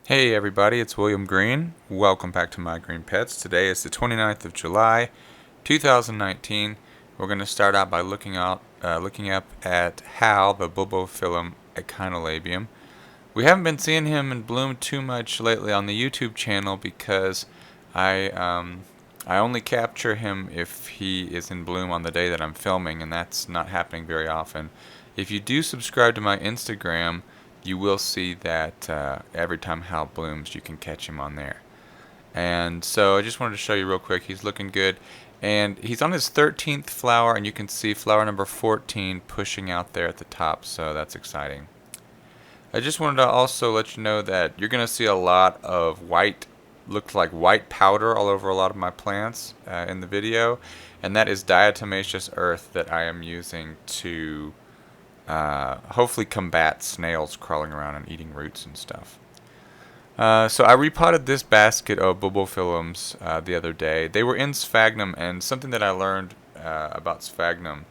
Hey everybody, it's William Green. Welcome back to My Green Pets. Today is the 29th of July, 2019. We're going to start out by looking up at Hal, the Bulbophyllum echinolabium. We haven't been seeing him in bloom too much lately on the YouTube channel because I um, I only capture him if he is in bloom on the day that I'm filming, and that's not happening very often. If you do subscribe to my Instagram, you will see that every time Hal blooms, you can catch him on there. And so I just wanted to show you real quick. He's looking good. And he's on his 13th flower, and you can see flower number 14 pushing out there at the top, so that's exciting. I just wanted to also let you know that you're going to see a lot of white, looks like white powder all over a lot of my plants in the video. And that is diatomaceous earth that I am using to hopefully combat snails crawling around and eating roots and stuff. So I repotted this basket of Bulbophyllums the other day. They were in sphagnum, and something that I learned about sphagnum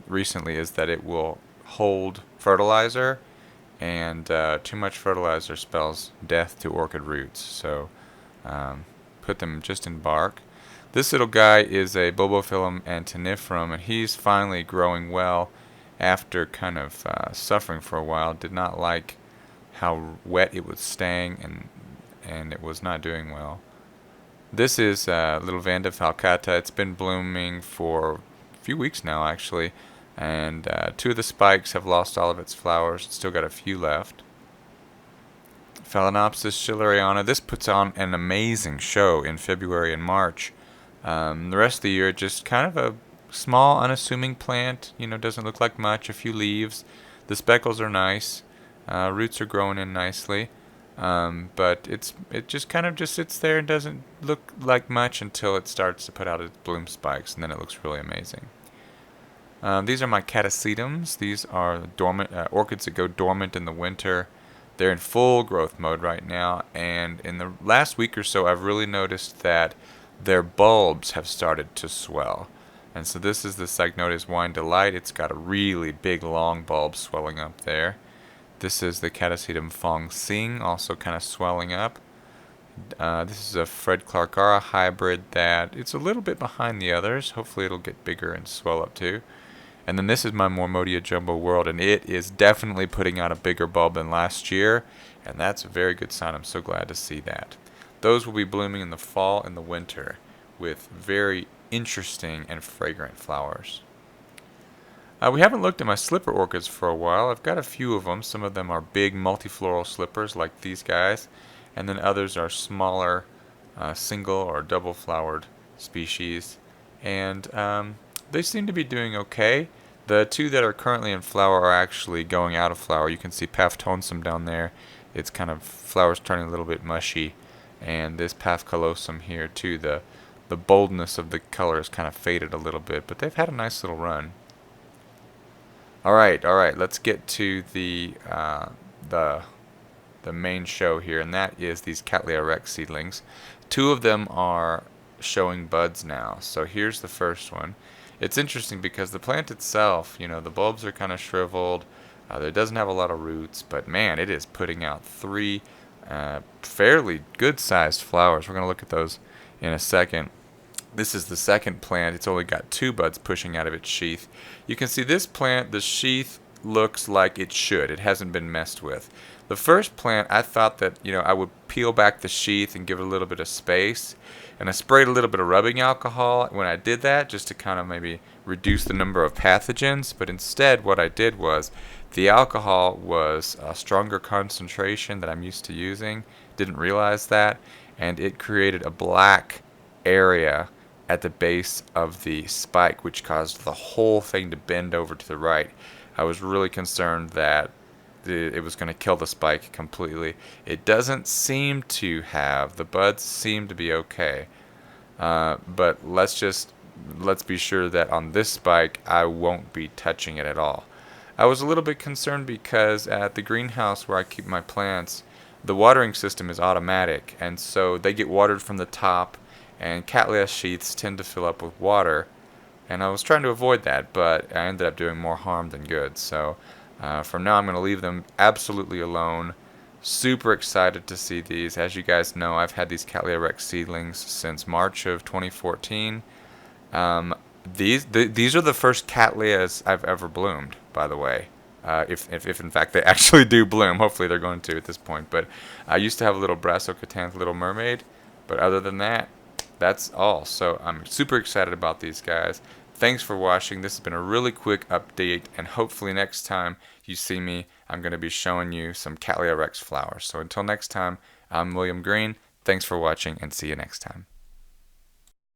recently is that it will hold fertilizer, and too much fertilizer spells death to orchid roots. So put them just in bark. This little guy is a Bulbophyllum antinifrum, and he's finally growing well after kind of suffering for a while. Did not like how wet it was staying, and it was not doing well. This is little Vanda falcata. It's been blooming for a few weeks now, actually, and two of the spikes have lost all of its flowers. It's still got a few left. Phalaenopsis schilleriana. This puts on an amazing show in February and March. The rest of the year, just kind of a small, unassuming plant. Doesn't look like much. A few leaves. The speckles are nice. Roots are growing in nicely. But it just kind of just sits there and doesn't look like much until it starts to put out its bloom spikes, and then it looks really amazing. These are my catasetums. These are dormant orchids that go dormant in the winter. They're in full growth mode right now, and in the last week or so, I've really noticed that their bulbs have started to swell. And so this is the Cycnodes Wine Delight. It's got a really big, long bulb swelling up there. This is the Catasetum Fong Sing, also kind of swelling up. This is a Fred Clarkara hybrid that it's a little bit behind the others. Hopefully it'll get bigger and swell up too. And then this is my Mormodia Jumbo World, and it is definitely putting out a bigger bulb than last year, and that's a very good sign. I'm so glad to see that. Those will be blooming in the fall and the winter with very interesting and fragrant flowers. We haven't looked at my slipper orchids for a while. I've got a few of them. Some of them are big multifloral slippers like these guys, and then others are smaller single or double flowered species. And they seem to be doing okay. The two that are currently in flower are actually going out of flower. You can see Paphtonsum down there. It's kind of flowers turning a little bit mushy. And this Paphcalosum here too, the boldness of the color has kind of faded a little bit, but they've had a nice little run. All right, let's get to the main show here, and that is these Cattleya rex seedlings. Two of them are showing buds now. So here's the first one. It's interesting because the plant itself, the bulbs are kind of shriveled. It doesn't have a lot of roots, but man, it is putting out three fairly good-sized flowers. We're going to look at those in a second. This is the second plant. It's only got two buds pushing out of its sheath. You can see this plant, the sheath looks like it should. It hasn't been messed with. The first plant, I thought that, I would peel back the sheath and give it a little bit of space. And I sprayed a little bit of rubbing alcohol when I did that, just to kind of maybe reduce the number of pathogens. But instead, what I did was, the alcohol was a stronger concentration that I'm used to using. Didn't realize that. And it created a black area at the base of the spike, which caused the whole thing to bend over to the right. I was really concerned that it was going to kill the spike completely. It doesn't seem to have. The buds seem to be okay. But let's be sure that on this spike, I won't be touching it at all. I was a little bit concerned because at the greenhouse where I keep my plants, the watering system is automatic, and so they get watered from the top, and Cattleya sheaths tend to fill up with water, and I was trying to avoid that, but I ended up doing more harm than good. So from now I'm going to leave them absolutely alone Super excited to see these. As you guys know, I've had these Cattleya Rex seedlings since March of 2014. These are the first Cattleyas I've ever bloomed, by the way. If in fact they actually do bloom. Hopefully they're going to at this point. But I used to have a little Brassocatanthe Little Mermaid. But other than that, that's all. So I'm super excited about these guys. Thanks for watching. This has been a really quick update, and hopefully next time you see me, I'm going to be showing you some Cattleya Rex flowers. So until next time, I'm William Green. Thanks for watching, and see you next time.